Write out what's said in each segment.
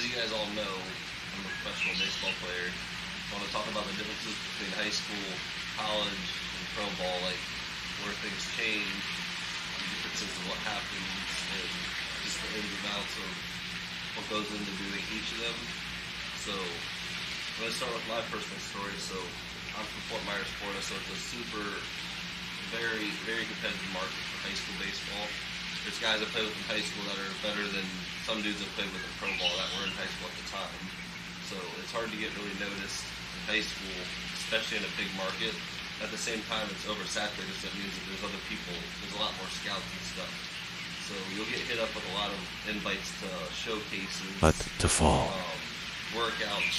you guys all know, I'm a professional baseball player. I want to talk about the differences between high school, college, and pro ball, like where things change, the differences of what happens, and just the ins and outs of what goes into doing each of them. So I'm going to start with my personal story. So I'm from Fort Myers, Florida, so it's a very, very competitive market for high school baseball. There's guys that play with in high school that are better than some dudes that played with in pro ball that were in high school at the time. So it's hard to get really noticed in high school, especially in a big market. At the same time, it's oversaturated, so it means that there's other people, there's a lot more scouts and stuff. So you'll get hit up with a lot of invites to showcases, workouts.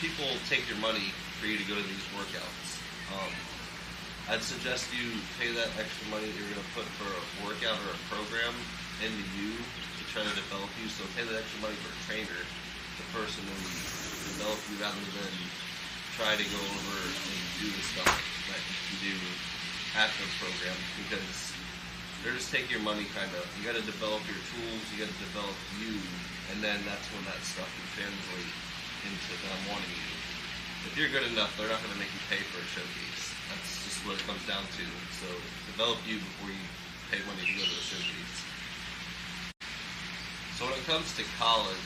People take your money for you to go to these workouts. I'd suggest you pay that extra money that you're going to put for a workout or a program into you to try to develop you. So pay that extra money for a trainer to personally develop you rather than try to go over and do the stuff that you can do at the program, because they're just taking your money kind of. You got to develop your tools, you got to develop you, and then that's when that stuff can translate into them wanting you. If you're good enough, they're not going to make you pay for a showcase. That's just what it comes down to. So develop you before you pay money to go to the showcase. So when it comes to college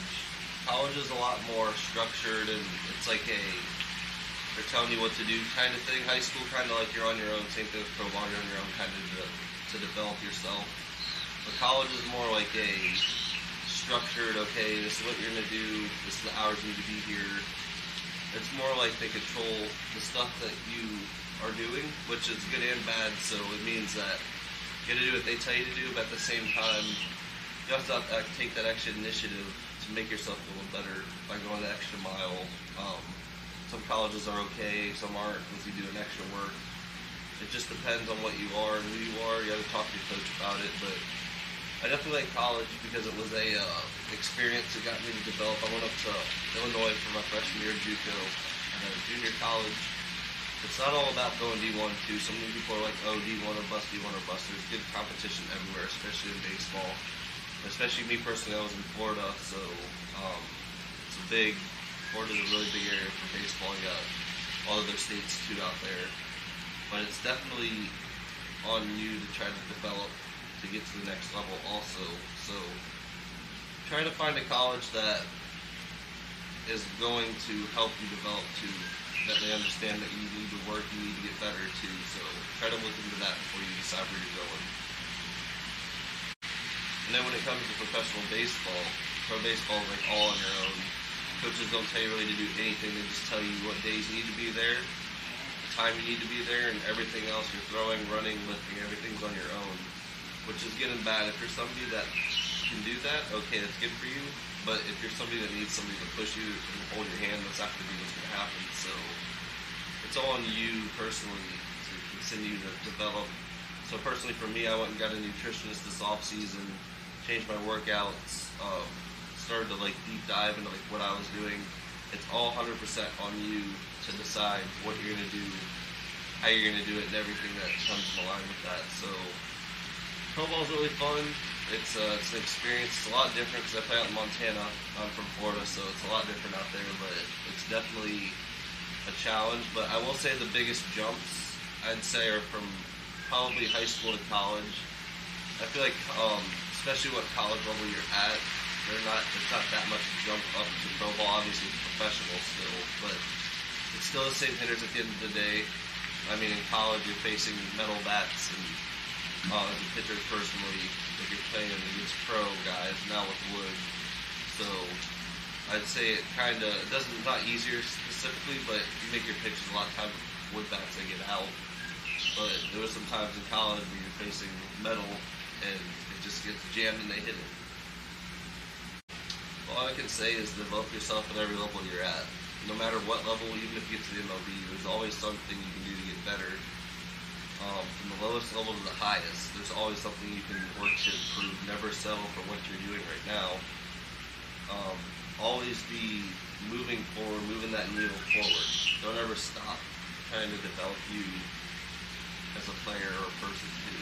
is a lot more structured, and it's like they're telling you what to do kind of thing. High school, kind of like you're on your own. Same thing with pro ball, you're on your own kind of to develop yourself. But college is more like a structured, okay, this is what you're going to do, this is the hours you need to be here. It's more like they control the stuff that you are doing, which is good and bad. So it means that you got to do what they tell you to do, but at the same time, you have to take that extra initiative to make yourself a little better by going the extra mile. Some colleges are okay, some aren't, if you do an extra work. It just depends on what you are and who you are. You have to talk to your coach about it, but I definitely like college because it was a experience that got me to develop. I went up to Illinois for my freshman year of JUCO, and then junior college. It's not all about going D1 too. Some people are like, oh, D1 or bust, D1 or bust. There's good competition everywhere, especially in baseball. Especially me personally, I was in Florida, so it's a big. Florida's a really big area for baseball. You got all other states too out there, but it's definitely on you to try to develop to get to the next level also. So try to find a college that is going to help you develop too, that they understand that you need to work, you need to get better too. So try to look into that before you decide where you're going. And then when it comes to professional baseball, pro baseball is like all on your own. Coaches don't tell you really to do anything, they just tell you what days you need to be there, the time you need to be there, and everything else you're throwing, running, lifting, everything's on your own. Which is good and bad. If you're somebody that can do that, okay, that's good for you. But if you're somebody that needs somebody to push you and hold your hand, that's not going to be what's going to happen. So it's all on you personally to continue to develop. So personally for me, I went and got a nutritionist this off season, changed my workouts, started to like deep dive into like what I was doing. It's all 100% on you to decide what you're going to do, how you're going to do it, and everything that comes in line with that. So pro ball is really fun. It's an experience. It's a lot different because I play out in Montana. I'm from Florida, so it's a lot different out there, but it's definitely a challenge. But I will say the biggest jumps, I'd say, are from probably high school to college. I feel like, especially what college level you're at, there's not that much jump up to pro ball. Obviously, it's professional still, but it's still the same hitters at the end of the day. I mean, in college, you're facing metal bats, and as a pitcher personally, if you're playing against pro guys, now with wood. So I'd say it not easier specifically, but you make your pitches a lot of times with wood bats that get out. But there was some times in college where you're facing metal, and it just gets jammed and they hit it. All I can say is develop yourself at every level you're at. No matter what level, even if you get to the MLB, there's always something you can do to get better. From the lowest level to the highest, there's always something you can work to improve. Never settle for what you're doing right now. Always be moving forward, moving that needle forward. Don't ever stop trying to develop you as a player or a person too.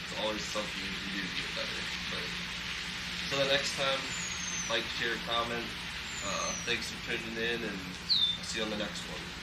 It's always something you can do to get better. But until the next time, like, share, comment. Thanks for tuning in, and I'll see you on the next one.